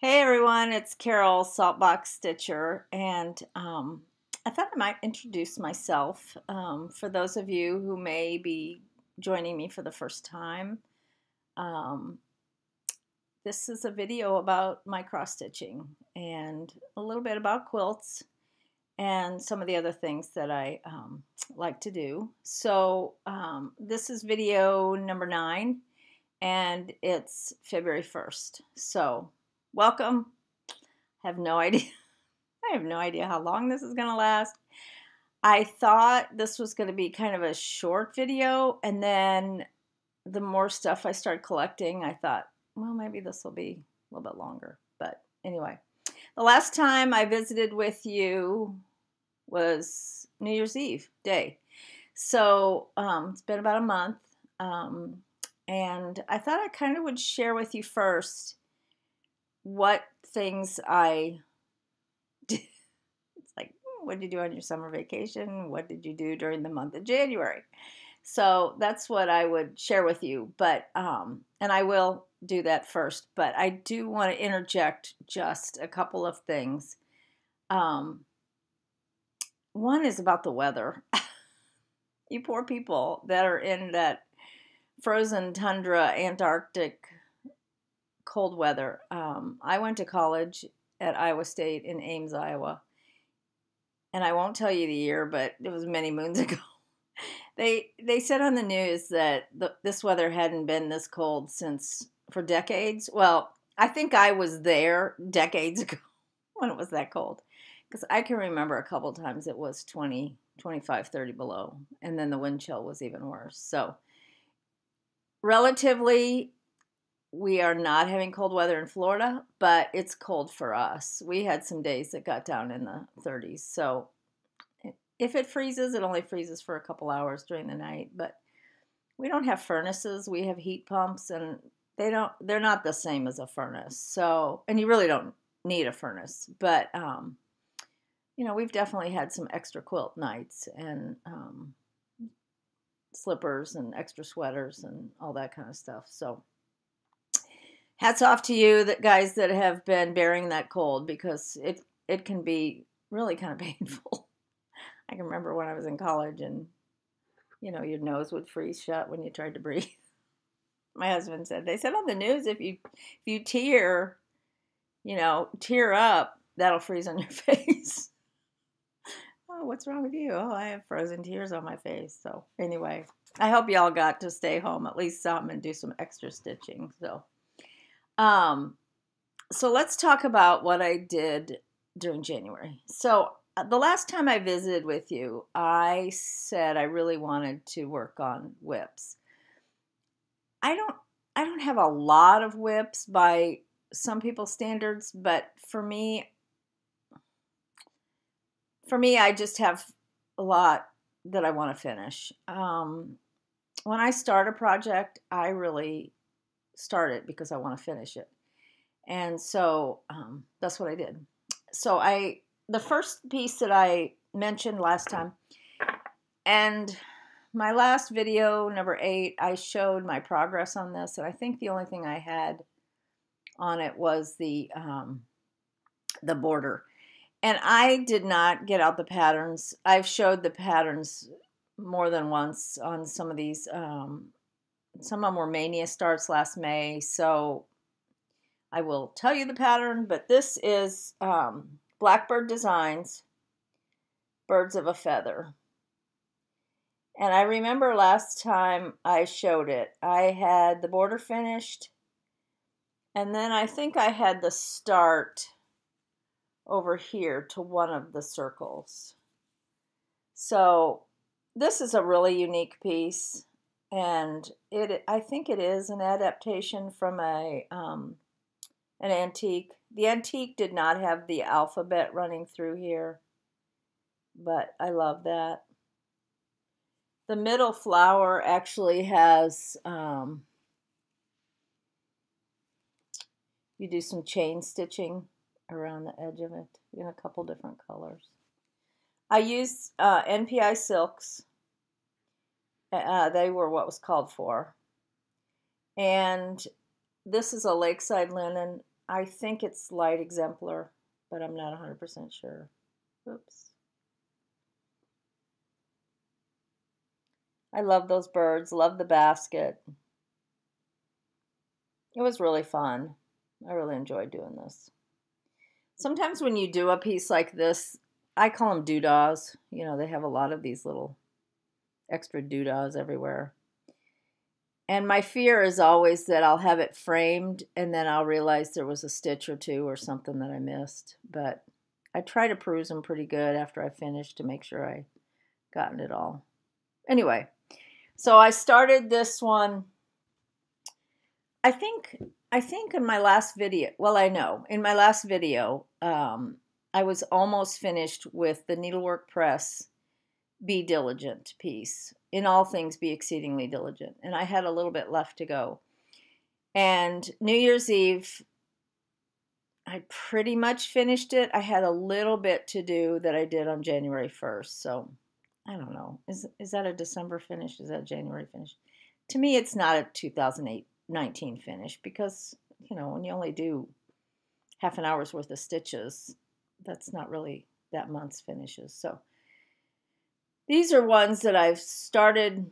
Hey everyone, it's Carol, Saltbox Stitcher, and I thought I might introduce myself for those of you who may be joining me for the first time. Um, this is a video about my cross stitching and a little bit about quilts and some of the other things that I like to do. So this is video number 9 and it's February 1st. So welcome. Have no idea. I have no idea how long this is going to last. I thought this was going to be kind of a short video, and then the more stuff I started collecting, I thought, well, maybe this will be a little bit longer. But anyway, the last time I visited with you was New Year's Eve day. So it's been about a month, and I thought I kind of would share with you first what things I did. It's like, what did you do on your summer vacation? What did you do during the month of January? So that's what I would share with you. But and I will do that first. But I do want to interject just a couple of things. One is about the weather. You poor people that are in that frozen tundra, Antarctic cold weather. I went to college at Iowa State in Ames, Iowa. And I won't tell you the year, but it was many moons ago. They said on the news that this weather hadn't been this cold for decades. Well, I think I was there decades ago when it was that cold. Because I can remember a couple times it was 20, 25, 30 below. And then the wind chill was even worse. So relatively, we are not having cold weather in Florida, but it's cold for us. We had some days that got down in the 30s. So if it freezes, it only freezes for a couple hours during the night. But we don't have furnaces. We have heat pumps, and they're not the same as a furnace. So, and you really don't need a furnace. But we've definitely had some extra quilt nights and slippers and extra sweaters and all that kind of stuff. So hats off to you, guys that have been bearing that cold, because it can be really kind of painful. I can remember when I was in college and, your nose would freeze shut when you tried to breathe. My husband said, they said on the news, if you tear up, that'll freeze on your face. Oh, what's wrong with you? Oh, I have frozen tears on my face. So anyway, I hope y'all got to stay home at least some and do some extra stitching. So let's talk about what I did during January. So the last time I visited with you, I said I really wanted to work on whips. I don't have a lot of whips by some people's standards, but for me, I just have a lot that I want to finish. When I start a project, I really start it because I want to finish it. And so that's what I did. So the first piece that I mentioned last time, and my last video, number 8, I showed my progress on this, and I think the only thing I had on it was the border. And I did not get out the patterns. I've showed the patterns more than once on some of these. Some of them were Mania starts last May, so I will tell you the pattern, but this is Blackbird Designs, Birds of a Feather. And I remember last time I showed it, I had the border finished, and then I think I had the start over here to one of the circles. So this is a really unique piece, and I think it is an adaptation from an antique. The antique did not have the alphabet running through here, but I love that. The middle flower actually has, you do some chain stitching around the edge of it in a couple different colors. I used NPI silks. They were what was called for. And this is a lakeside linen. I think it's light exemplar, but I'm not 100% sure. Oops. I love those birds, love the basket. It was really fun. I really enjoyed doing this. Sometimes when you do a piece like this, I call them doodahs. You know, they have a lot of these little extra doodahs everywhere. And my fear is always that I'll have it framed and then I'll realize there was a stitch or two or something that I missed. But I try to peruse them pretty good after I finish to make sure I gotten it all. Anyway, so I started this one. I think in my last video, well, I know in my last video, I was almost finished with the Needlework Press Be Diligent piece. In all things, be exceedingly diligent. And I had a little bit left to go. And New Year's Eve, I pretty much finished it. I had a little bit to do that I did on January 1st. So I don't know. Is that a December finish? Is that a January finish? To me, it's not a 2019 finish because, you know, when you only do half an hour's worth of stitches, that's not really that month's finishes. So these are ones that I've started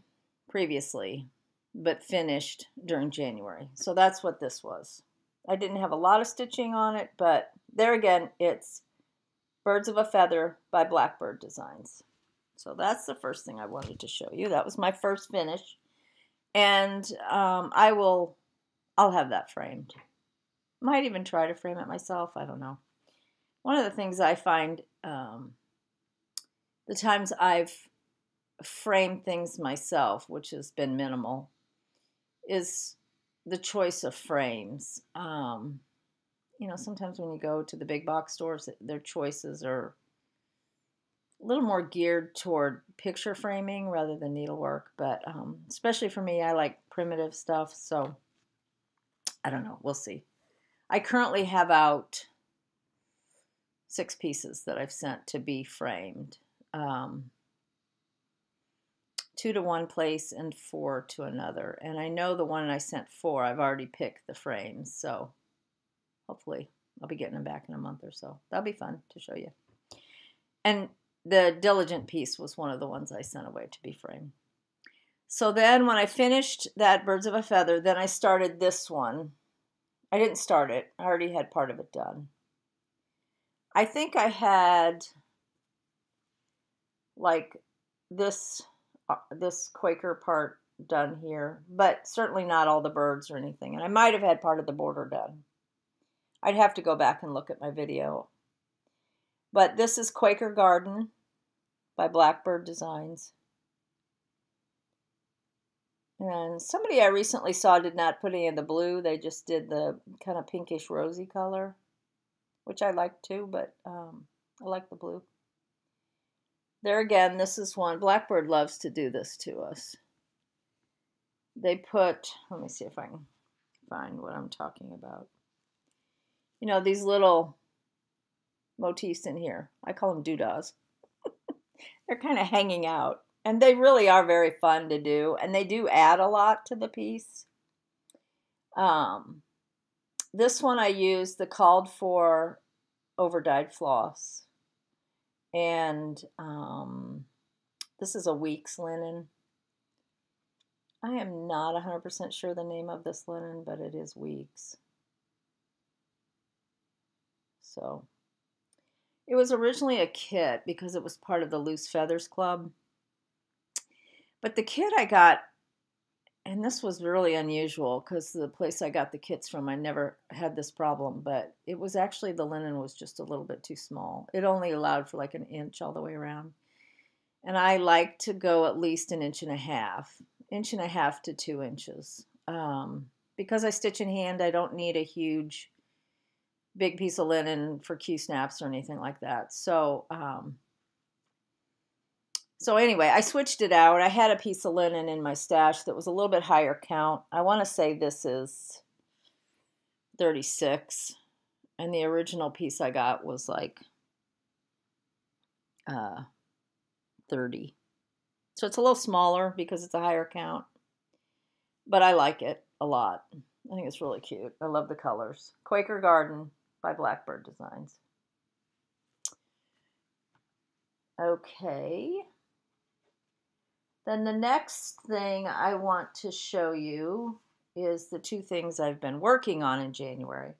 previously but finished during January. So that's what this was. I didn't have a lot of stitching on it, but there again, it's Birds of a Feather by Blackbird Designs. So that's the first thing I wanted to show you. That was my first finish. And I'll have that framed. Might even try to frame it myself. I don't know. One of the things I find the times I've framed things myself, which has been minimal, is the choice of frames. You know, sometimes when you go to the big box stores, their choices are a little more geared toward picture framing rather than needlework. But especially for me, I like primitive stuff. So I don't know. We'll see. I currently have out 6 pieces that I've sent to be framed. 2 to one place and 4 to another. And I know the one I sent 4, I've already picked the frames. So hopefully I'll be getting them back in a month or so. That'll be fun to show you. And the Diligent piece was one of the ones I sent away to be framed. So then when I finished that Birds of a Feather, then I started this one. I didn't start it. I already had part of it done. I think I had like this Quaker part done here, but certainly not all the birds or anything. And I might have had part of the border done. I'd have to go back and look at my video. But this is Quaker Garden by Blackbird Designs. And somebody I recently saw did not put any of the blue. They just did the kind of pinkish rosy color, which I like too, but I like the blue. There again, this is one. Blackbird loves to do this to us. They put, let me see if I can find what I'm talking about. You know, these little motifs in here. I call them doodahs. They're kind of hanging out. And they really are very fun to do. And they do add a lot to the piece. This one I used the called for overdyed floss. And this is a Weeks linen. I am not 100% sure the name of this linen, but it is Weeks. So it was originally a kit because it was part of the Loose Feathers Club. But the kit I got, and this was really unusual because the place I got the kits from, I never had this problem, but it was actually the linen was just a little bit too small. It only allowed for like an inch all the way around. And I like to go at least an inch and a half to 2 inches. Because I stitch in hand, I don't need a huge, big piece of linen for Q-snaps or anything like that. So anyway, I switched it out. I had a piece of linen in my stash that was a little bit higher count. I want to say this is 36. And the original piece I got was like 30. So it's a little smaller because it's a higher count. But I like it a lot. I think it's really cute. I love the colors. Quaker Garden by Blackbird Designs. Okay. Then the next thing I want to show you is the two things I've been working on in January.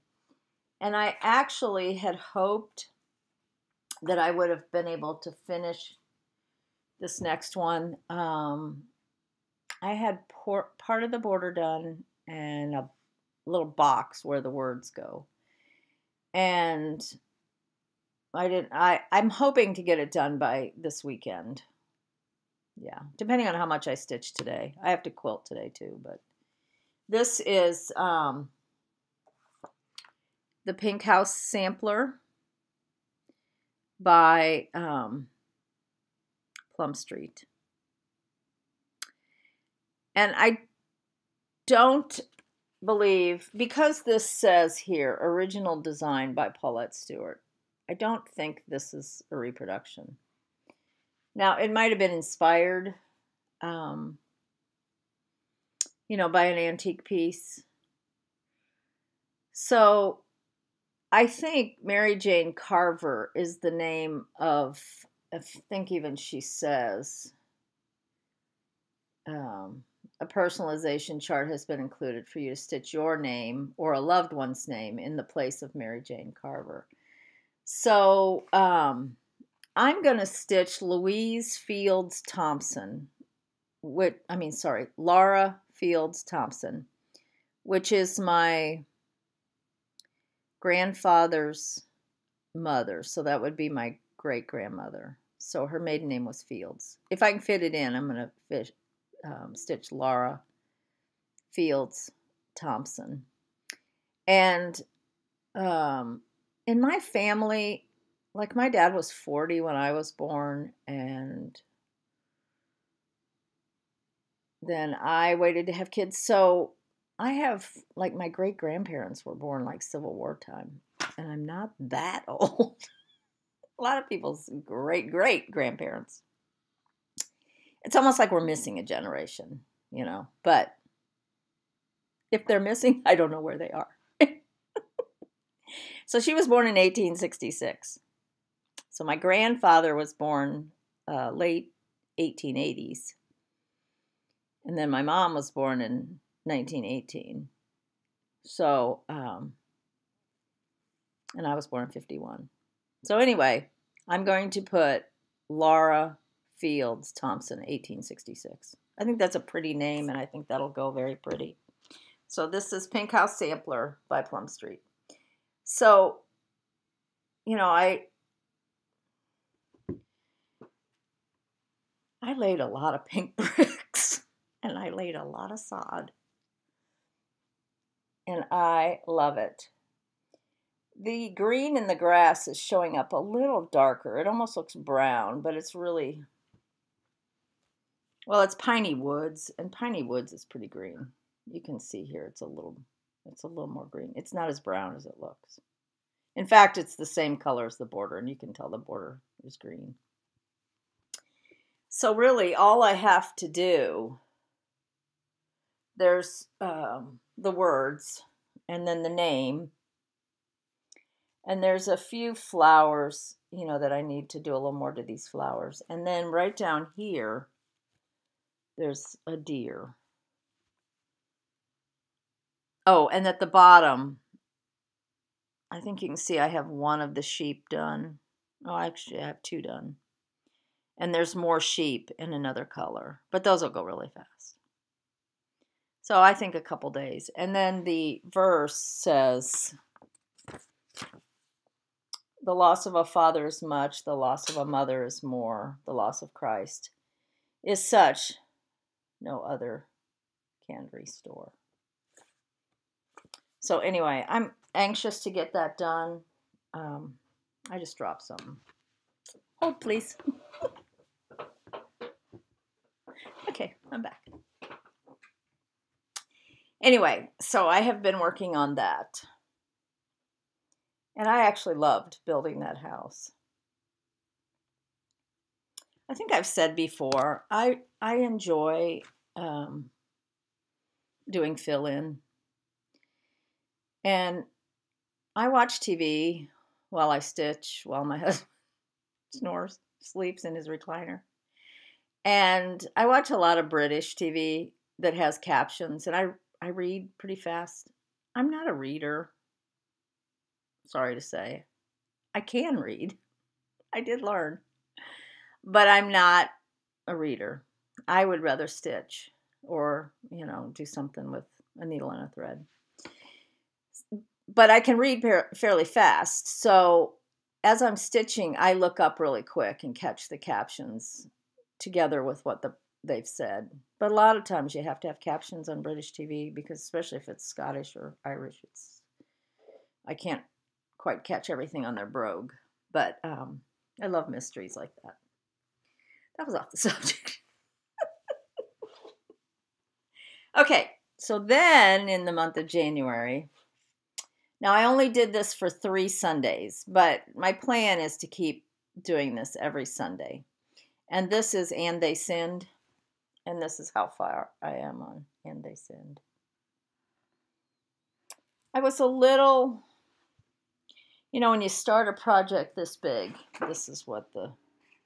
And I actually had hoped that I would have been able to finish this next one. I had part of the border done and a little box where the words go. And I'm hoping to get it done by this weekend. Yeah, depending on how much I stitch today. I have to quilt today too, but this is the Pink House Sampler by Plum Street. And I don't believe, because this says here, original design by Paulette Stewart, I don't think this is a reproduction. Now, it might have been inspired, by an antique piece. So I think Mary Jane Carver is the name of, I think even she says, a personalization chart has been included for you to stitch your name or a loved one's name in the place of Mary Jane Carver. So I'm going to stitch Louise Fields Thompson, Laura Fields Thompson, which is my grandfather's mother. So that would be my great-grandmother. So her maiden name was Fields. If I can fit it in, I'm going to stitch Laura Fields Thompson. And in my family, like my dad was 40 when I was born, and then I waited to have kids. So I have, like, my great-grandparents were born like Civil War time, and I'm not that old. A lot of people's great-great-grandparents. It's almost like we're missing a generation, but if they're missing, I don't know where they are. So she was born in 1866. So my grandfather was born late 1880s. And then my mom was born in 1918. So, and I was born in 51. So anyway, I'm going to put Laura Fields Thompson, 1866. I think that's a pretty name, and I think that'll go very pretty. So this is Pink House Sampler by Plum Street. So, I laid a lot of pink bricks, and I laid a lot of sod, and I love it. The green in the grass is showing up a little darker. It almost looks brown, but it's really, well, it's piney woods, and piney woods is pretty green. You can see here it's a little more green. It's not as brown as it looks. In fact, it's the same color as the border, and you can tell the border is green. So really, all I have to do, there's the words, and then the name, and there's a few flowers, that I need to do a little more to these flowers. And then right down here, there's a deer. Oh, and at the bottom, I think you can see I have one of the sheep done. Oh, actually, I have two done. And there's more sheep in another color, but those will go really fast. So I think a couple days. And then the verse says, the loss of a father is much, the loss of a mother is more, the loss of Christ is such, no other can restore. So anyway, I'm anxious to get that done. I just dropped something. Hold, please. Okay, I'm back. Anyway, so I have been working on that. And I actually loved building that house. I think I've said before, I enjoy doing fill-in. And I watch TV while I stitch, while my husband snores, sleeps in his recliner. And I watch a lot of British TV that has captions, and I read pretty fast. I'm not a reader, sorry to say. I can read. I did learn. But I'm not a reader. I would rather stitch or, do something with a needle and a thread. But I can read fairly fast. So as I'm stitching, I look up really quick and catch the captions together with what they've said. But a lot of times you have to have captions on British TV because especially if it's Scottish or Irish, I can't quite catch everything on their brogue. But I love mysteries like that. That was off the subject. Okay, so then in the month of January, now I only did this for 3 Sundays, but my plan is to keep doing this every Sunday. And this is And They Sinned, and this is how far I am on And They Sinned. I was a little, when you start a project this big, this is what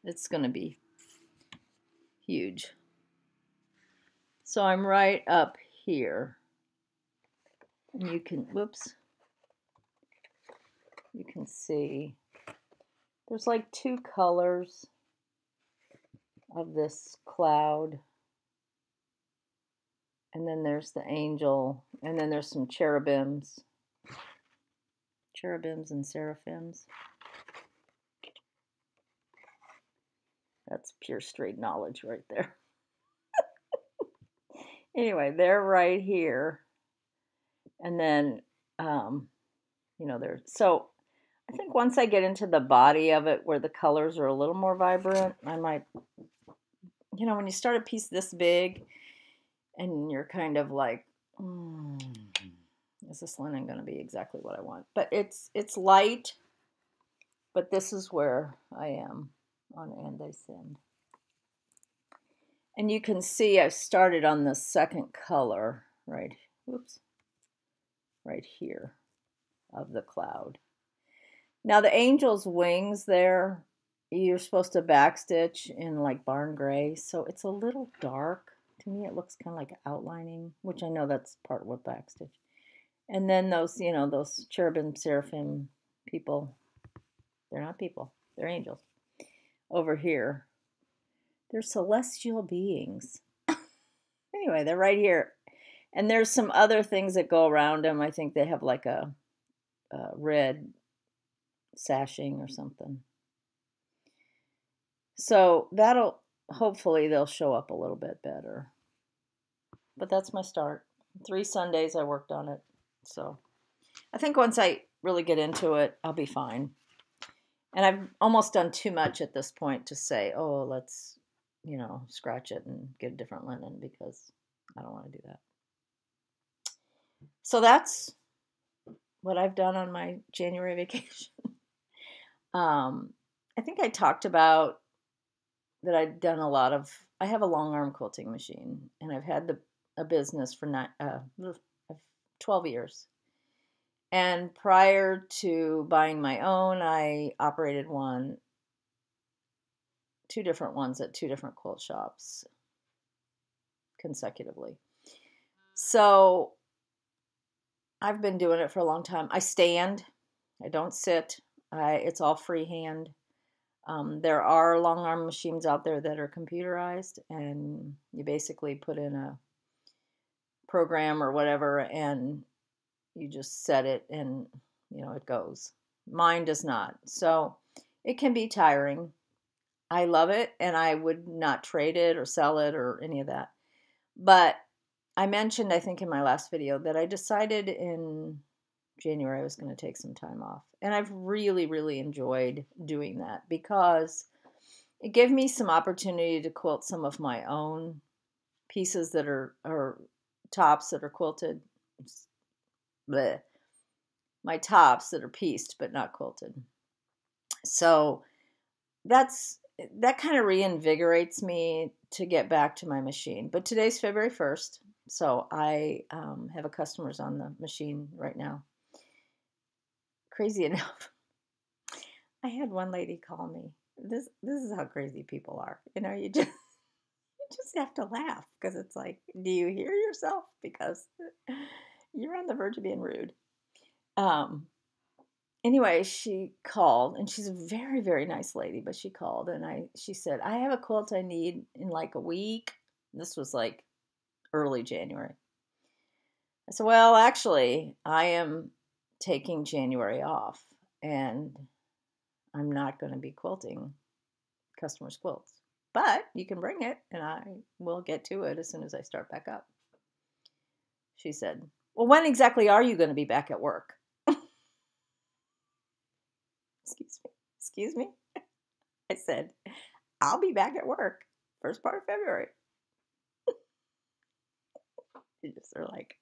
it's going to be huge. So I'm right up here. And you can see there's like 2 colors of this cloud. And then there's the angel, and then there's some cherubims and seraphims. That's pure straight knowledge right there. Anyway, they're right here. And then, so I think once I get into the body of it where the colors are a little more vibrant, I might, when you start a piece this big and you're kind of like, is this linen going to be exactly what I want? But it's light, but this is where I am on And They Sinned. And you can see I started on the second color right here of the cloud. Now the angel's wings there, you're supposed to backstitch in like barn gray, so it's a little dark. To me it looks kind of like outlining, which I know that's part of what backstitch. And then those, those cherubim, seraphim people, they're not people, they're angels. Over here, they're celestial beings. Anyway, they're right here. And there's some other things that go around them. I think they have like a red sashing or something. So hopefully they'll show up a little bit better. But that's my start. 3 Sundays I worked on it. So I think once I really get into it, I'll be fine. And I've almost done too much at this point to say, oh, let's, scratch it and get a different linen, because I don't want to do that. So that's what I've done on my January vacation. I think I talked about that I'd done I have a long arm quilting machine, and I've had a business for 12 years. And prior to buying my own, I operated 2 different ones at 2 different quilt shops consecutively. So I've been doing it for a long time. I stand. I don't sit. It's all freehand. There are long arm machines out there that are computerized, and you basically put in a program or whatever, and you just set it, and it goes. Mine does not. So it can be tiring. I love it, and I would not trade it or sell it or any of that. But I mentioned, I think in my last video, that I decided in January I was going to take some time off. And I've really, really enjoyed doing that, because it gave me some opportunity to quilt some of my own pieces that are tops that are quilted. Bleh. My tops that are pieced but not quilted. So that kind of reinvigorates me to get back to my machine. But today's February 1st, so I have a customer's on the machine right now. crazy enough, I had one lady call me. This is how crazy people are. You just have to laugh because it's like, do you hear yourself? Because you're on the verge of being rude. Um, anyway, she called, and she's a very, very nice lady, but she called, and she said, I have a quilt I need in like a week. This was like early January. I said, well, actually, I am taking January off, and I'm not going to be quilting customers' quilts. But you can bring it, and I will get to it as soon as I start back up. She said, well, when exactly are you going to be back at work? Excuse me? I said, I'll be back at work first part of February. You just are like,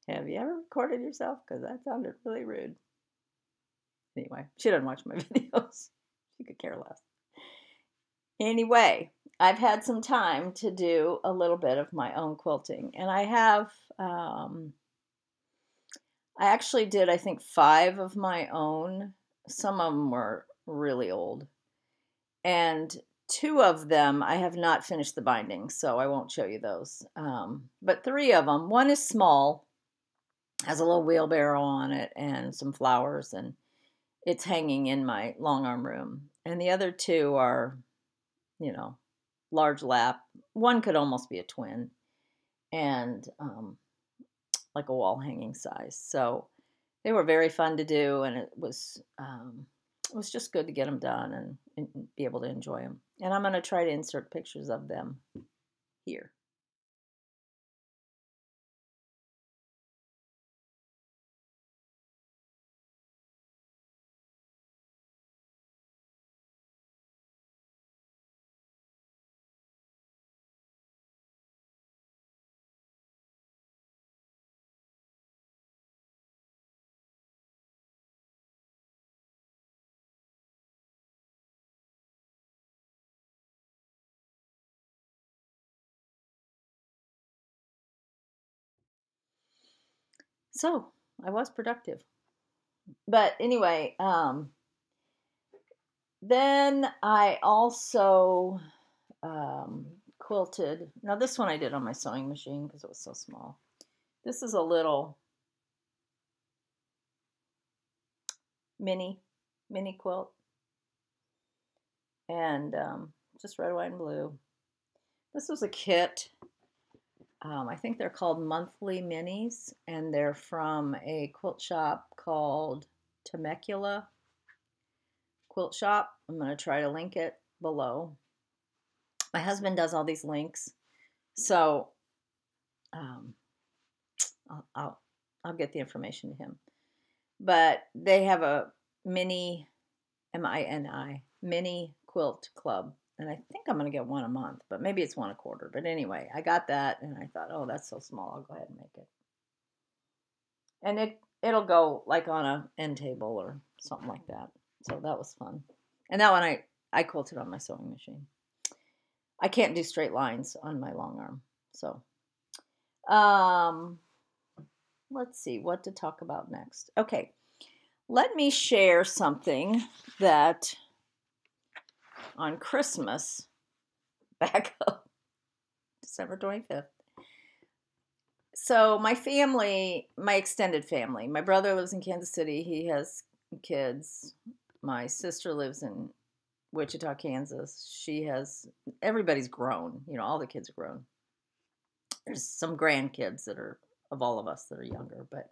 have you ever recorded yourself? Because that sounded really rude. Anyway, she doesn't watch my videos. She could care less. Anyway, I've had some time to do a little bit of my own quilting. And I have, I actually did, I think, 5 of my own. Some of them were really old. And 2 of them, I have not finished the binding, so I won't show you those. But 3 of them, one is small, has a little wheelbarrow on it and some flowers, and it's hanging in my long arm room. And the other 2 are, large lap. One could almost be a twin, and like a wall hanging size. So they were very fun to do, and it was just good to get them done and be able to enjoy them. And I'm going to try to insert pictures of them here. So I was productive. But anyway, then I also quilted. Now this one I did on my sewing machine because it was so small. This is a little mini quilt, and just red, white, and blue. This was a kit. I think they're called Monthly Minis, and they're from a quilt shop called Temecula Quilt Shop. I'm going to try to link it below. My husband does all these links, so I'll get the information to him. But they have a mini, MINI, mini quilt club. And I think I'm going to get one a month, but maybe it's one a quarter. But anyway, I got that, and I thought, oh, that's so small. I'll go ahead and make it. And it'll go like on a end table or something like that. So that was fun. And that one I quilted on my sewing machine. I can't do straight lines on my long arm. So let's see what to talk about next. Okay, let me share something that on Christmas, back up December 25th. So my family, my extended family, my brother lives in Kansas City. He has kids. My sister lives in Wichita, Kansas. Everybody's grown. All the kids are grown. There's some grandkids that are, of all of us, that are younger. But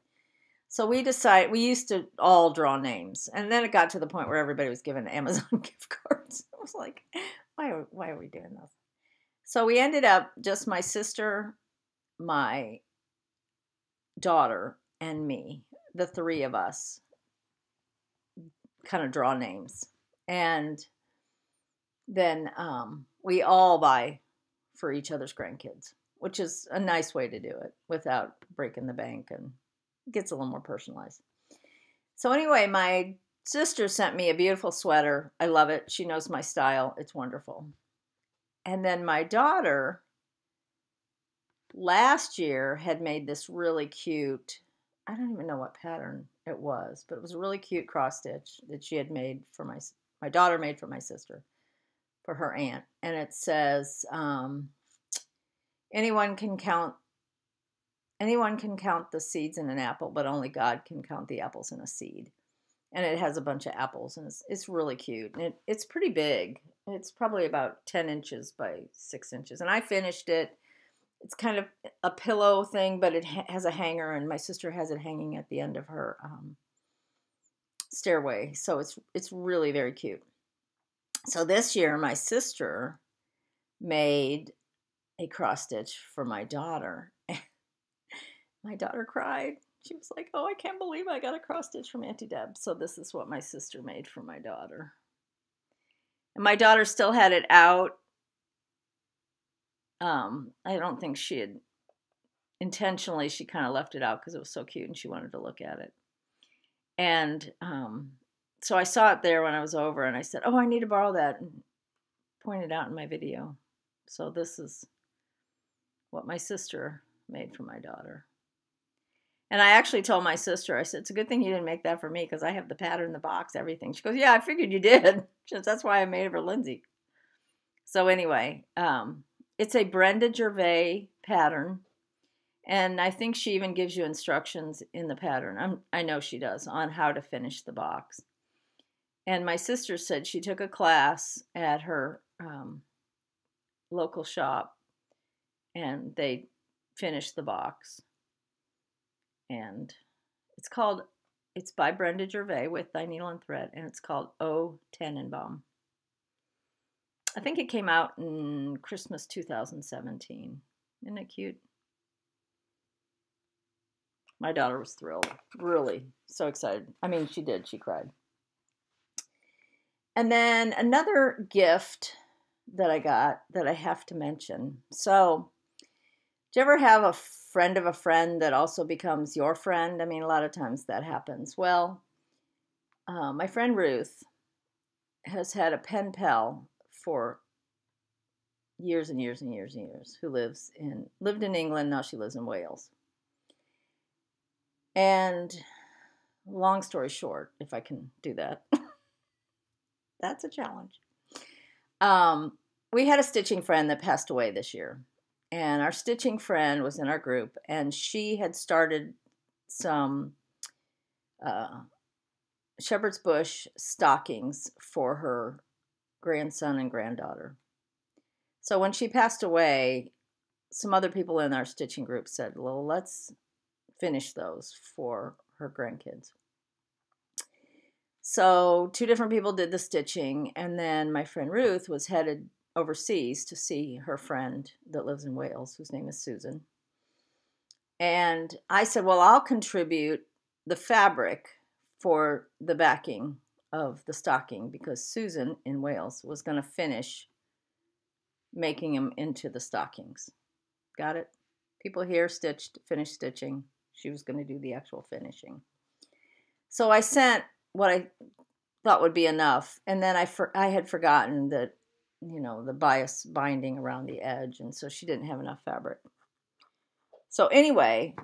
so we used to all draw names. And then it got to the point where everybody was given Amazon gift cards. I was like, why are we doing this? So we ended up just my sister, my daughter, and me, the 3 of us, kind of draw names. And then we all buy for each other's grandkids, which is a nice way to do it without breaking the bank, and it gets a little more personalized. So anyway, my sister sent me a beautiful sweater. I love it. She knows my style. It's wonderful. And then my daughter last year had made this really cute, I don't even know what pattern. it was, but it was a really cute cross stitch that she had made for my daughter made for my sister, for her aunt. And it says, anyone can count the seeds in an apple, but only God can count the apples in a seed. And it has a bunch of apples, and it's really cute. And it's pretty big. It's probably about 10 inches by 6 inches. And I finished it. It's kind of a pillow thing, but it has a hanger, and my sister has it hanging at the end of her stairway. So it's really very cute. So this year, my sister made a cross stitch for my daughter. My daughter cried. She was like, oh, I can't believe I got a cross stitch from Auntie Deb. So this is what my sister made for my daughter. And my daughter still had it out. I don't think she had intentionally, she kind of left it out because it was so cute and she wanted to look at it. And so I saw it there when I was over, and I said, oh, I need to borrow that, and pointed out in my video. So this is what my sister made for my daughter. And I actually told my sister, I said, it's a good thing you didn't make that for me because I have the pattern, the box, everything. She goes, yeah, I figured you did. She says, that's why I made it for Lindsay. So anyway, it's a Brenda Gervais pattern. And I think she even gives you instructions in the pattern. I know she does, on how to finish the box. And my sister said she took a class at her local shop, and they finished the box. And it's by Brenda Gervais with Thy Needle and Thread, and it's called O Tannenbaum. I think it came out in Christmas 2017. Isn't it cute? My daughter was thrilled, really so excited. I mean, she did, she cried. And then another gift that I got that I have to mention. So, do you ever have a friend of a friend that also becomes your friend? I mean, a lot of times that happens. Well, my friend Ruth has had a pen pal for years and years and years and years, who lived in England. Now she lives in Wales. And long story short, if I can do that, that's a challenge. We had a stitching friend that passed away this year. And our stitching friend was in our group, and she had started some shepherd's bush stockings for her grandson and granddaughter. So when she passed away, some other people in our stitching group said, well, let's finish those for her grandkids. So 2 different people did the stitching, and then my friend Ruth was headed overseas to see her friend that lives in Wales, whose name is Susan. And I said, well, I'll contribute the fabric for the backing of the stocking, because Susan in Wales was going to finish making them into the stockings. Got it? People here finished stitching. She was going to do the actual finishing. So I sent what I thought would be enough, and then I had forgotten that, the bias binding around the edge, and so she didn't have enough fabric. So anyway,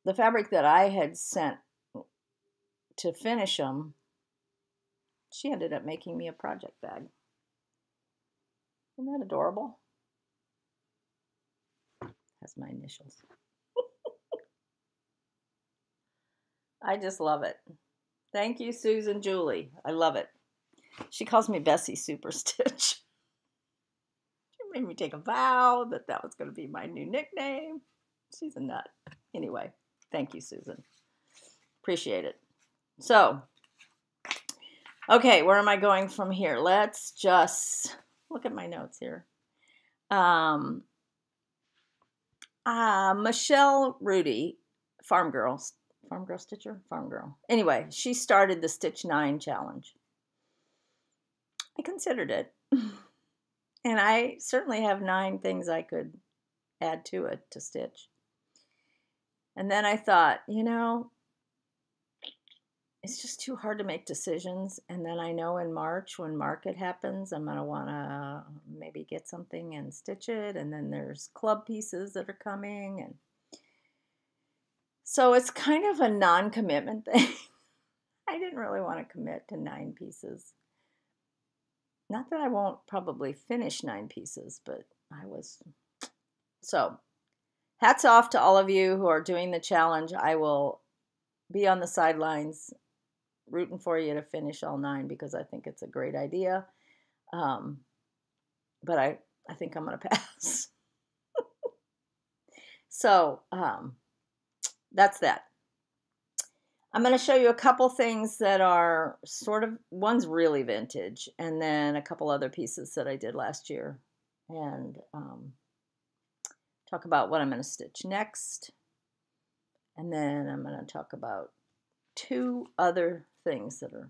the fabric that I had sent to finish them, she ended up making me a project bag. Isn't that adorable? Has my initials. I just love it. Thank you, Susan Julie. I love it. She calls me Bessie Super Stitch. She made me take a vow that was going to be my new nickname. She's a nut. Anyway, thank you, Susan. Appreciate it. So, okay, where am I going from here? Let's just look at my notes here. Michelle Rudy, Farm Girl Stitcher? Farm Girl. Anyway, she started the Stitch 9 challenge. I considered it. And I certainly have 9 things I could add to it to stitch. And then I thought, it's just too hard to make decisions. And then I know in March, when market happens, I'm going to want to maybe get something and stitch it. And then there's club pieces that are coming. And So it's kind of a non-commitment thing. I didn't really want to commit to 9 pieces. Not that I won't probably finish 9 pieces, but I was. So hats off to all of you who are doing the challenge. I will be on the sidelines rooting for you to finish all 9 because I think it's a great idea. But I think I'm going to pass. So that's that. I'm going to show you a couple things that are sort of, one's really vintage, and then a couple other pieces that I did last year. And talk about what I'm going to stitch next. And then I'm going to talk about 2 other things that are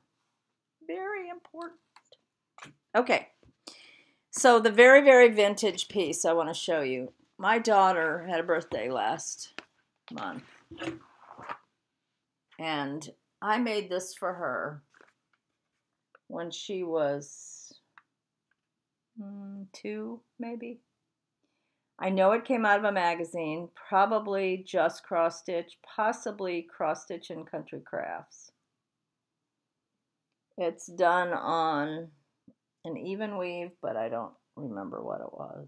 very important. Okay. So the very, very vintage piece I want to show you. My daughter had a birthday last month. And I made this for her when she was 2, maybe. I know it came out of a magazine, probably just cross stitch, possibly cross stitch and country crafts. It's done on an even weave, but I don't remember what it was.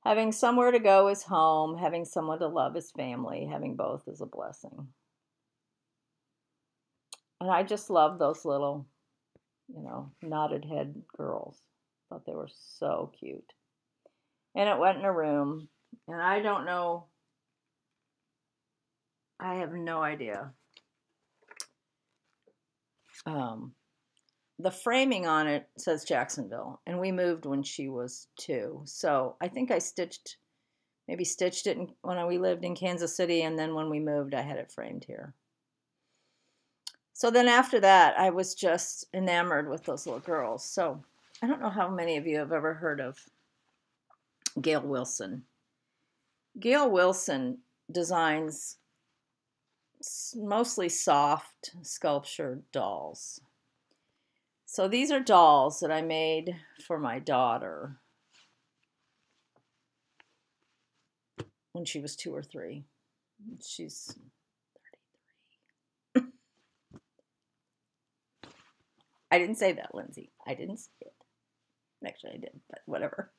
Having somewhere to go is home. Having someone to love is family. Having both is a blessing. And I just love those little, knotted head girls. Thought they were so cute. And it went in a room. And I don't know. I have no idea. The framing on it says Jacksonville, and we moved when she was 2. So I think I maybe stitched it when we lived in Kansas City, and then when we moved, I had it framed here. So then after that, I was just enamored with those little girls. So I don't know how many of you have ever heard of Gail Wilson. Gail Wilson designs mostly soft sculptured dolls. So these are dolls that I made for my daughter when she was 2 or 3. She's 33. I didn't say that, Lindsay. I didn't say it. Actually, I did, but whatever.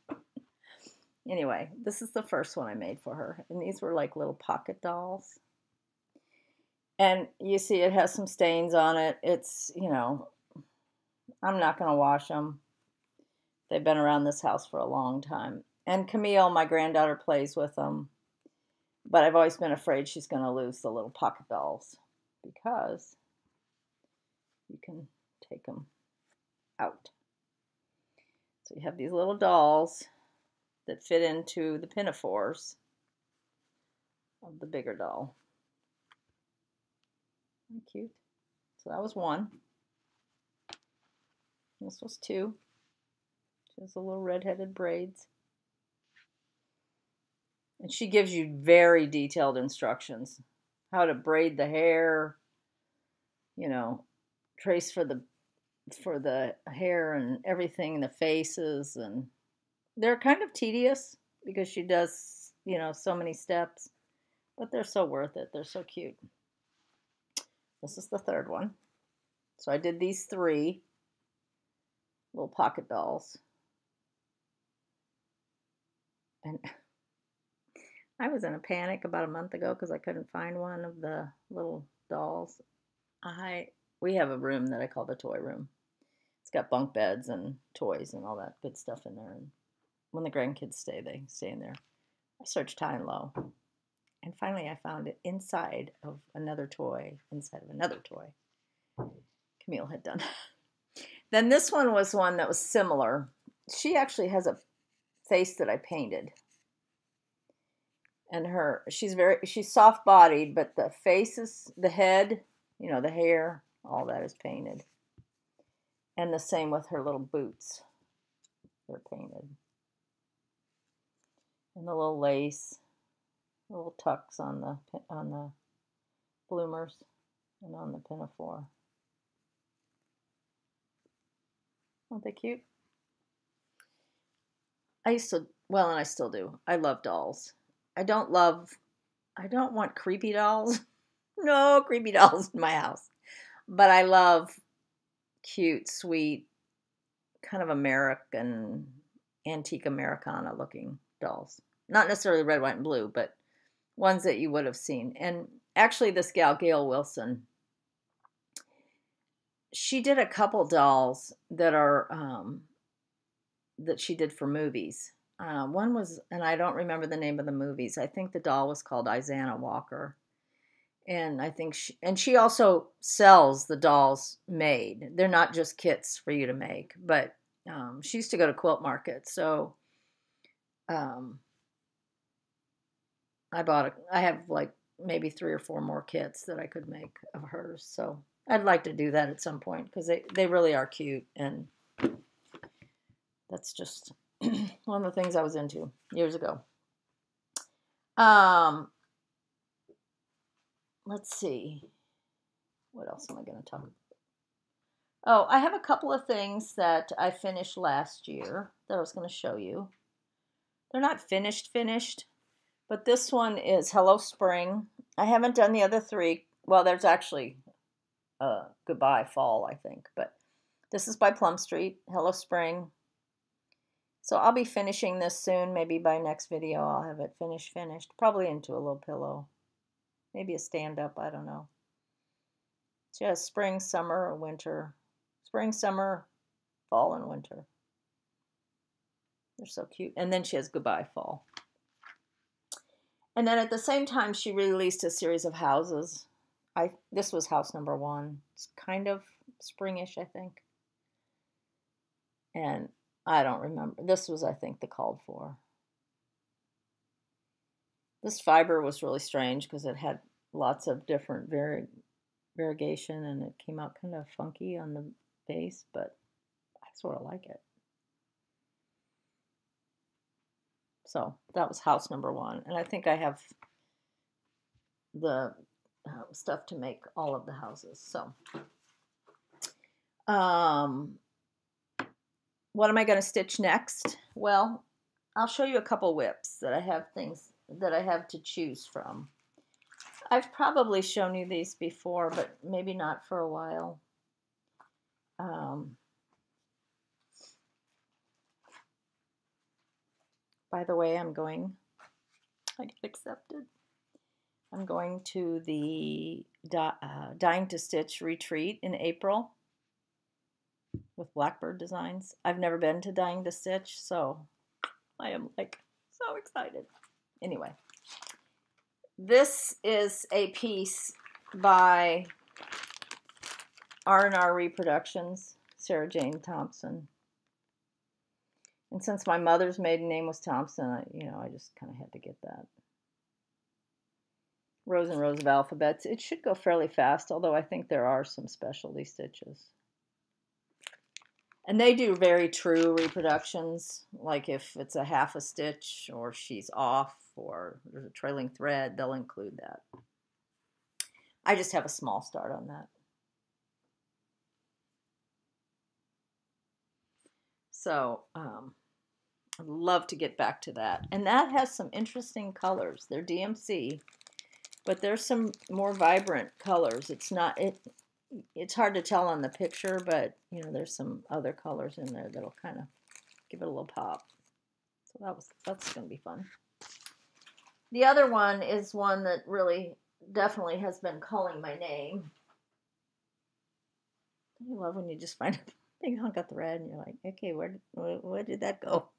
Anyway, this is the first one I made for her. And these were like little pocket dolls. And you see it has some stains on it. It's, I'm not going to wash them. They've been around this house for a long time. And Camille, my granddaughter, plays with them. But I've always been afraid she's going to lose the little pocket dolls because you can take them out. So you have these little dolls that fit into the pinafores of the bigger doll. Isn't that cute? So that was 1. This was 2. She has the little red-headed braids. And she gives you very detailed instructions. How to braid the hair, trace for the hair and everything, the faces. And they're kind of tedious because she does, so many steps. But they're so worth it. They're so cute. This is the 3rd one. So I did these 3 little pocket dolls. And I was in a panic about a month ago because I couldn't find one of the little dolls. We have a room that I call the toy room. It's got bunk beds and toys and all that good stuff in there. And when the grandkids stay, they stay in there. I searched high and low. And finally I found it inside of another toy, Camille had done. Then this one was one that was similar. She actually has a face that I painted. And she's soft-bodied, but the faces, the head, the hair, all that is painted. And the same with her little boots. They're painted. And the little lace, little tucks on the bloomers and on the pinafore. Aren't they cute? I used to, and I still do. I love dolls. I don't love I don't want creepy dolls. No creepy dolls in my house. But I love cute, sweet, kind of American, antique Americana looking dolls. Not necessarily red, white, and blue, but ones that you would have seen. And actually, this gal, Gail Wilson, she did a couple dolls that are that she did for movies. One was, and I don't remember the name of the movies. I think the doll was called Isana Walker, and I think she also sells the dolls made. They're not just kits for you to make, but she used to go to quilt market, so um, I have like maybe 3 or 4 more kits that I could make of hers. So I'd like to do that at some point because they really are cute, and that's just one of the things I was into years ago. Let's see. What else am I going to talk about? Oh, I have a couple of things that I finished last year that I was going to show you. They're not finished, but this one is Hello Spring. I haven't done the other 3. Well, there's actually Goodbye Fall, I think, but this is by Plum Street, Hello Spring. So I'll be finishing this soon. Maybe by next video I'll have it finished. Probably into a little pillow. Maybe a stand-up, I don't know. She has spring, summer, winter. Spring, summer, fall, and winter. They're so cute. And then she has Goodbye Fall. And then at the same time, she released a series of houses. This was house number 1. It's kind of springish, I think. And I don't remember. This was, I think, the called for. This fiber was really strange because it had lots of different variegation, and it came out kind of funky on the base, but I sort of like it. So that was house number 1, and I think I have the stuff to make all of the houses. So what am I going to stitch next? Well, I'll show you a couple whips that I have things that I have to choose from. I've probably shown you these before, but maybe not for a while. By the way, I get accepted. I'm going to the Dying to Stitch retreat in April with Blackbird Designs. I've never been to Dying to Stitch, so I am like so excited. Anyway, this is a piece by R&R Reproductions, Sarah Jane Thompson. And since my mother's maiden name was Thompson, I just kind of had to get that. Rows and rows of alphabets. It should go fairly fast, although I think there are some specialty stitches. And they do very true reproductions, like if it's a half a stitch or she's off or there's a trailing thread, they'll include that. I just have a small start on that. So I'd love to get back to that. And that has some interesting colors. They're DMC, but there's some more vibrant colors. It's hard to tell on the picture, but there's some other colors in there that'll kind of give it a little pop. So that's going to be fun. The other one is one that really definitely has been calling my name. I love when you just find a big hunk of thread and you're like, okay, where did that go?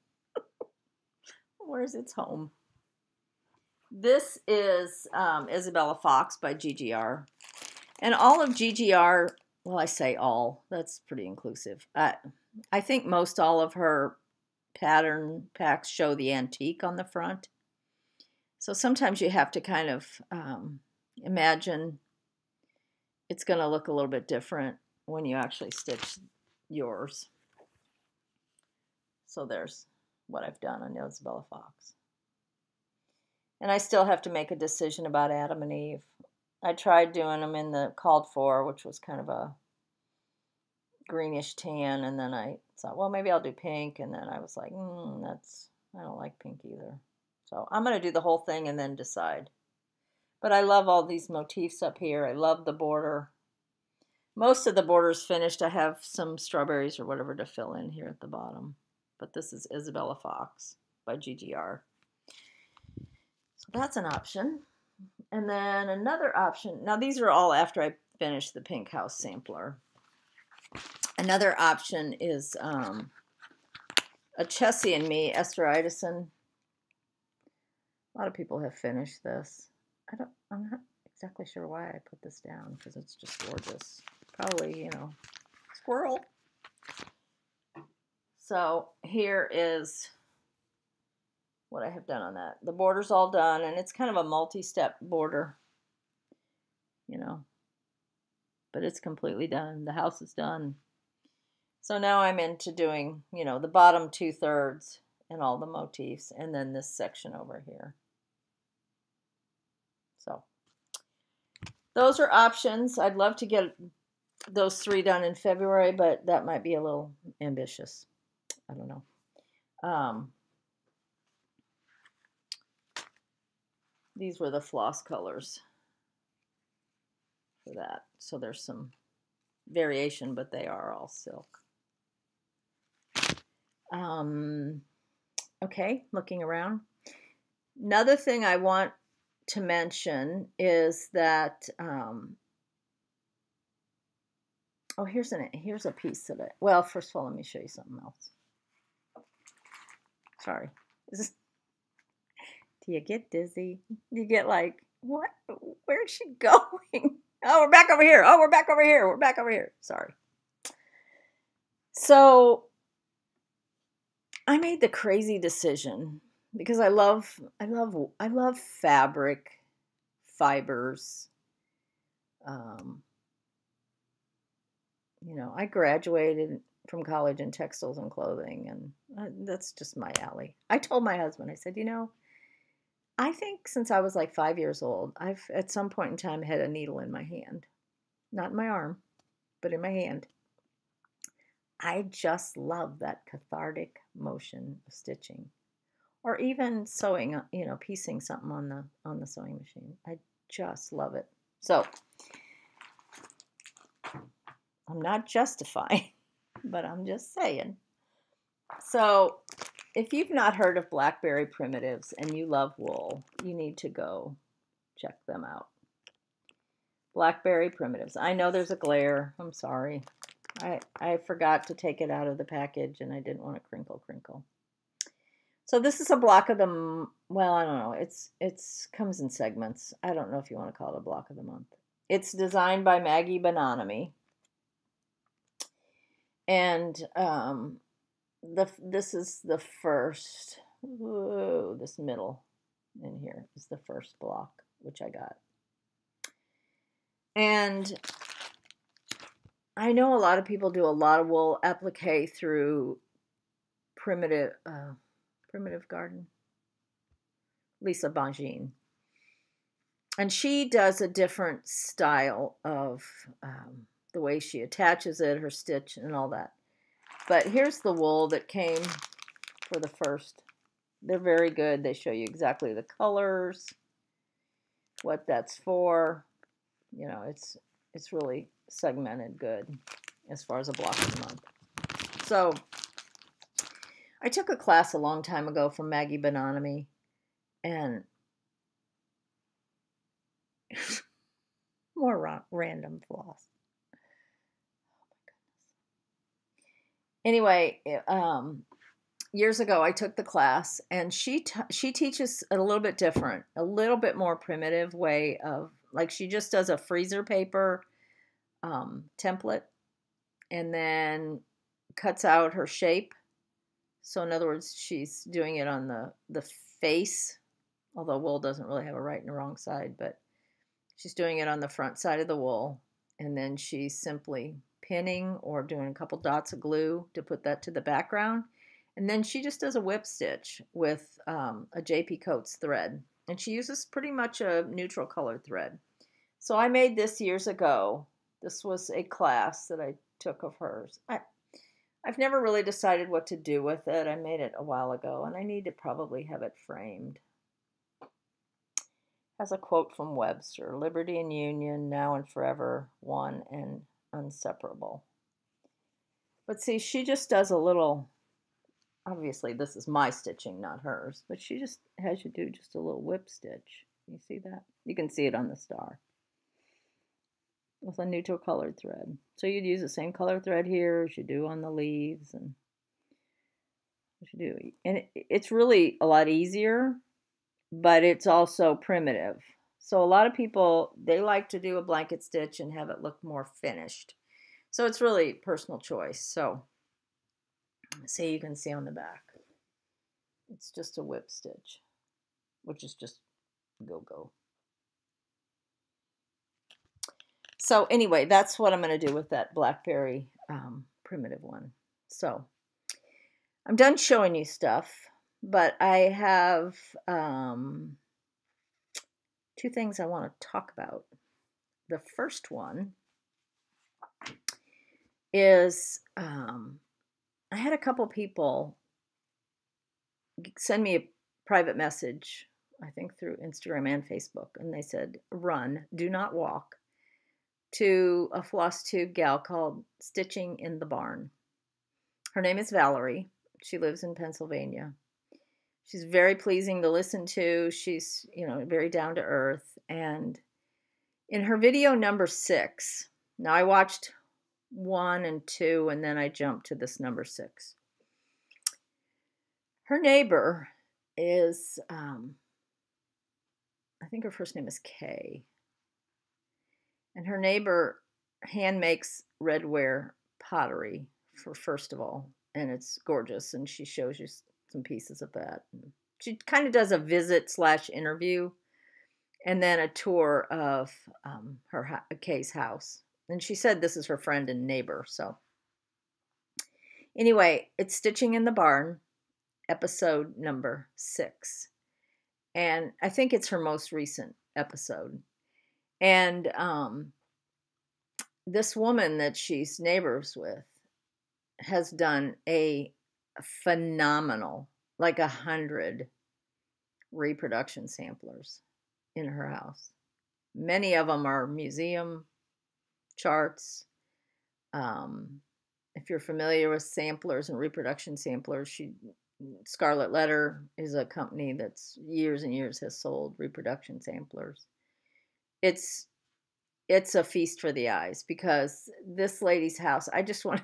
Where's its home? This is Isabella Fox by GGR. And all of GGR, well, I say all, that's pretty inclusive. I think most all of her pattern packs show the antique on the front. So sometimes you have to kind of imagine it's going to look a little bit different when you actually stitch yours. So there's what I've done on Isabella Fox. And I still have to make a decision about Adam and Eve. I tried doing them in the called for, which was kind of a greenish tan, and then I thought, well, maybe I'll do pink, and then I was like, I don't like pink either. So I'm going to do the whole thing and then decide. But I love all these motifs up here. I love the border. Most of the border's finished. I have some strawberries or whatever to fill in here at the bottom. But this is Isabella Fox by GGR. So that's an option. And then another option. Now these are all after I finish the Pink House sampler. Another option is a Chessie and Me, Esther Idison. A lot of people have finished this. I'm not exactly sure why I put this down because it's just gorgeous. Probably, you know, squirrel. So here is what I have done on that. The border's all done, and it's kind of a multi-step border, you know, but it's completely done. The house is done. So now I'm into doing, you know, the bottom 2/3 and all the motifs, and then this section over here. So those are options. I'd love to get those 3 done in February, but that might be a little ambitious. I don't know. These were the floss colors for that. So there's some variation, but they are all silk. Okay, looking around. Another thing I want to mention is that, oh, here's a piece of it. Well, first of all, let me show you something else. Sorry. Do you get dizzy? You get like, what? Where's she going? Oh, we're back over here. Oh, we're back over here. We're back over here. Sorry. So I made the crazy decision because I love fabric, fibers. You know, I graduated from college in textiles and clothing, and that's just my alley. I told my husband, I said, you know, I think since I was like 5 years old, I've at some point in time had a needle in my hand. Not in my arm, but in my hand. I just love that cathartic motion of stitching. Or even sewing, you know, piecing something on the sewing machine. I just love it. So I'm not justifying, but I'm just saying. So if you've not heard of Blackberry Primitives and you love wool, you need to go check them out. Blackberry Primitives. I know there's a glare. I'm sorry. I forgot to take it out of the package and I didn't want to crinkle. So this is a block of the, well, I don't know. It's comes in segments. I don't know if you want to call it a block of the month. It's designed by Maggie Banana Me. And this is the first, whoa, this middle in here is the first block, which I got. And I know a lot of people do a lot of wool applique through Primitive Garden, Lisa Bongine. And she does a different style of the way she attaches it, her stitch and all that. But here's the wool that came for the first. They're very good. They show you exactly the colors, what that's for. You know, it's really segmented good as far as a block of the month. So I took a class a long time ago from Maggie Banana Me, and more random floss. Anyway, years ago I took the class, and she teaches a little bit different, a little bit more primitive way of, like, she just does a freezer paper template and then cuts out her shape. So in other words, she's doing it on the face, although wool doesn't really have a right and a wrong side, but she's doing it on the front side of the wool, and then she's simply pinning or doing a couple dots of glue to put that to the background. And then she just does a whip stitch with a JP Coates thread. And she uses pretty much a neutral colored thread. So I made this years ago. This was a class that I took of hers. I've never really decided what to do with it. I made it a while ago, and I need to probably have it framed. Has a quote from Webster: "Liberty and union, now and forever, one and inseparable." But see, she just does a little, obviously this is my stitching, not hers, but she just has you do just a little whip stitch. You see that? You can see it on the star. With a neutral colored thread. So you'd use the same color thread here as you do on the leaves, and as you do. And it's really a lot easier, but it's also primitive. So a lot of people, they like to do a blanket stitch and have it look more finished. So it's really personal choice. So see, you can see on the back, it's just a whip stitch, which is just go. So anyway, that's what I'm going to do with that Blackberry primitive one. So I'm done showing you stuff, but I have 2 things I want to talk about. The first one is I had a couple people send me a private message, I think through Instagram and Facebook, and they said, "Run, do not walk," to a floss tube gal called Stitching in the Barn. Her name is Valerie. She lives in Pennsylvania. She's very pleasing to listen to. She's, very down to earth. And in her video number 6, now I watched 1 and 2, and then I jumped to this number 6. Her neighbor is, I think her first name is Kay. And her neighbor hand makes redware pottery for first of all, and it's gorgeous. And she shows you some pieces of that. She kind of does a visit/interview, and then a tour of Kay's house. And she said this is her friend and neighbor. So anyway, it's Stitching in the Barn, episode number 6, and I think it's her most recent episode. And this woman that she's neighbors with has done a phenomenal, like 100 reproduction samplers in her house. Many of them are museum charts. If you're familiar with samplers and reproduction samplers, Scarlet Letter is a company that's years and years has sold reproduction samplers. It's a feast for the eyes, because this lady's house, I want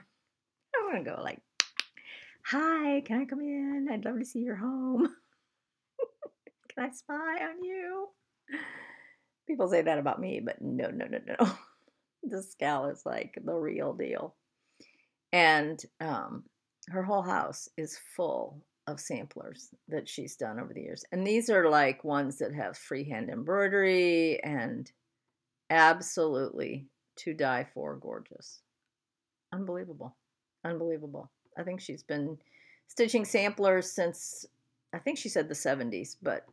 to go like, "Hi, can I come in? I'd love to see your home. Can I spy on you?" People say that about me, but no. This gal is like the real deal. And her whole house is full of samplers that she's done over the years. And these are like ones that have freehand embroidery and absolutely to die for gorgeous. Unbelievable. I think she's been stitching samplers since, I think she said the 70s, but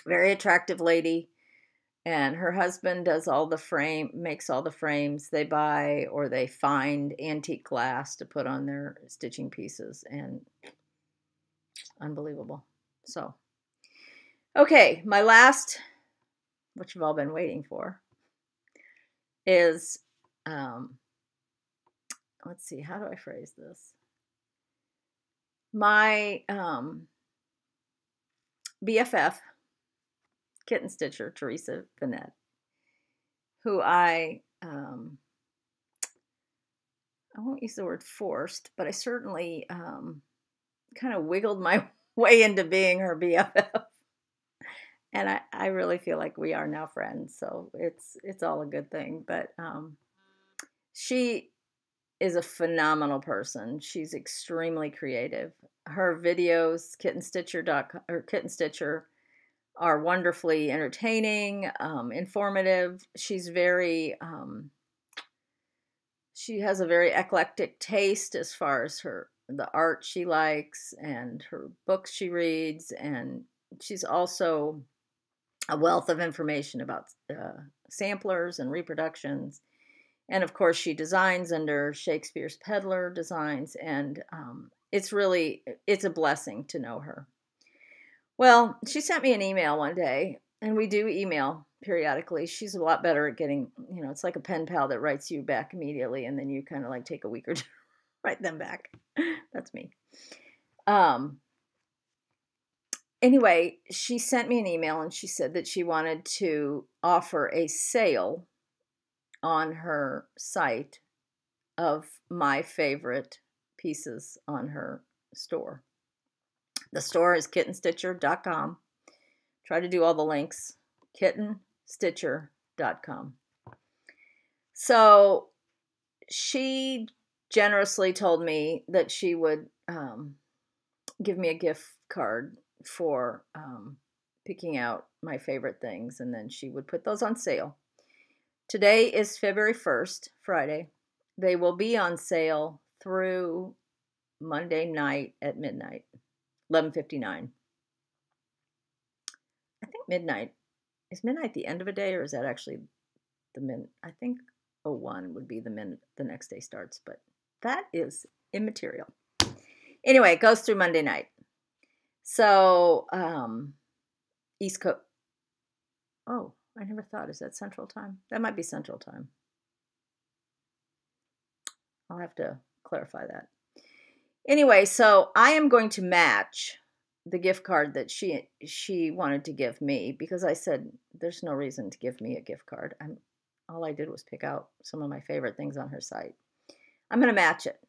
very attractive lady. And her husband does makes all the frames. They buy or they find antique glass to put on their stitching pieces, and unbelievable. So, okay, my last, what you've all been waiting for, is, let's see, how do I phrase this? My BFF, kitten stitcher, Teresa Finette, who I won't use the word forced, but I certainly kind of wiggled my way into being her BFF. And I really feel like we are now friends, so it's all a good thing. But she is a phenomenal person. She's extremely creative. Her videos, Kitten Stitcher, are wonderfully entertaining, informative. She's very, she has a very eclectic taste as far as the art she likes and her books she reads, and she's also a wealth of information about samplers and reproductions. And of course, she designs under Shakespeare's Peddler designs, and it's a blessing to know her. Well, she sent me an email one day, And we do email periodically. She's a lot better at getting, it's like a pen pal that writes you back immediately, and then you kind of like take a week or two to write them back. That's me. Anyway, she sent me an email and she said that she wanted to offer a sale on her site of my favorite pieces on her store. The store is kittenstitcher.com. Try to do all the links. kittenstitcher.com. So she generously told me that she would give me a gift card for picking out my favorite things, and then she would put those on sale. Today is February 1st, Friday. They will be on sale through Monday night at midnight, 11:59. I think midnight. Is midnight the end of a day, or is that actually the minute? I think 01 would be the minute the next day starts, but that is immaterial. Anyway, it goes through Monday night. So, East Coast. Oh, I never thought. Is that Central Time? That might be Central Time. I'll have to clarify that. Anyway, so I am going to match the gift card that she wanted to give me, because I said there's no reason to give me a gift card. All I did was pick out some of my favorite things on her site. I'm going to match it.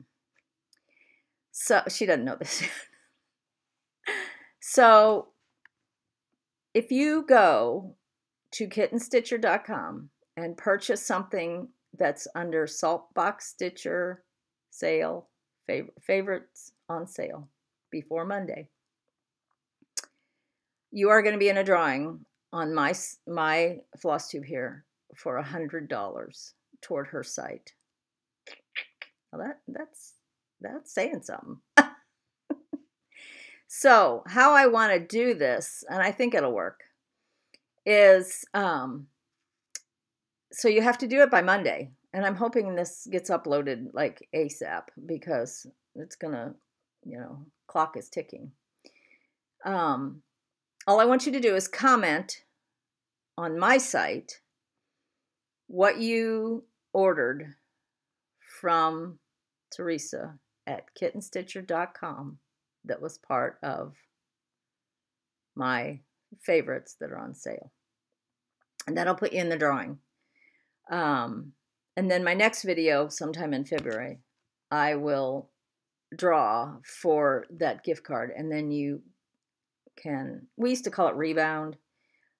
So she doesn't know this yet. So if you go to kittenstitcher.com and purchase something that's under Saltbox Stitcher sale, favorites on sale before Monday, you are going to be in a drawing on my floss tube here for $100 toward her site. Well, that's saying something. So how I want to do this, and I think it'll work, is so you have to do it by Monday. And I'm hoping this gets uploaded like ASAP, because it's gonna, clock is ticking. All I want you to do is comment on my site what you ordered from Teresa at kittenstitcher.com that was part of my favorites that are on sale. And that'll put you in the drawing. And then my next video, sometime in February, I will draw for that gift card. And then you can, we used to call it rebound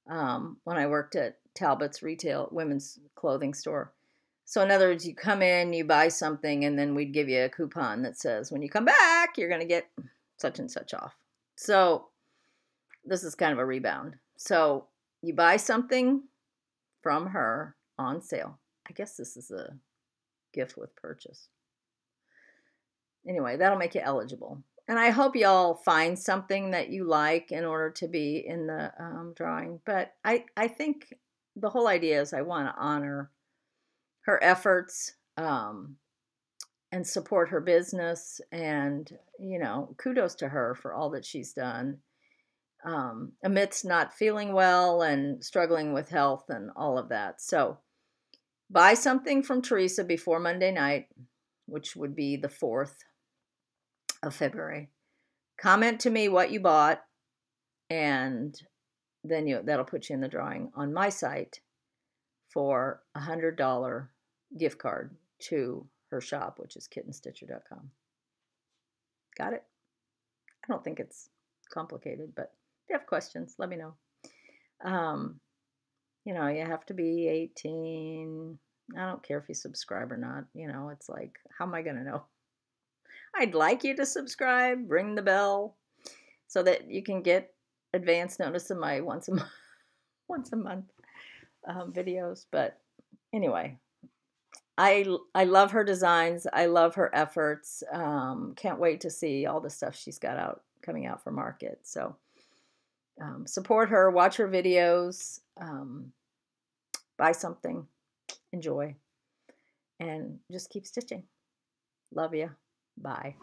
when I worked at Talbot's retail women's clothing store. So in other words, you come in, you buy something, and then we'd give you a coupon that says, when you come back, you're going to get such and such off. So this is kind of a rebound. So you buy something from her on sale. I guess this is a gift with purchase. Anyway, that'll make you eligible. And I hope y'all find something that you like in order to be in the drawing. But I think the whole idea is I want to honor her efforts and support her business. And, kudos to her for all that she's done amidst not feeling well and struggling with health and all of that. So buy something from Teresa before Monday night, which would be the 4th of February. Comment to me what you bought, and then that'll put you in the drawing on my site for a $100 gift card to her shop, which is kittenstitcher.com. Got it? I don't think it's complicated, but if you have questions, let me know. You have to be 18. I don't care if you subscribe or not. It's like, how am I going to know? I'd like you to subscribe, ring the bell, so that you can get advance notice of my once a month videos. But anyway, I love her designs. I love her efforts. Can't wait to see all the stuff she's got coming out for market. So support her, watch her videos, buy something, enjoy, and just keep stitching. Love you. Bye.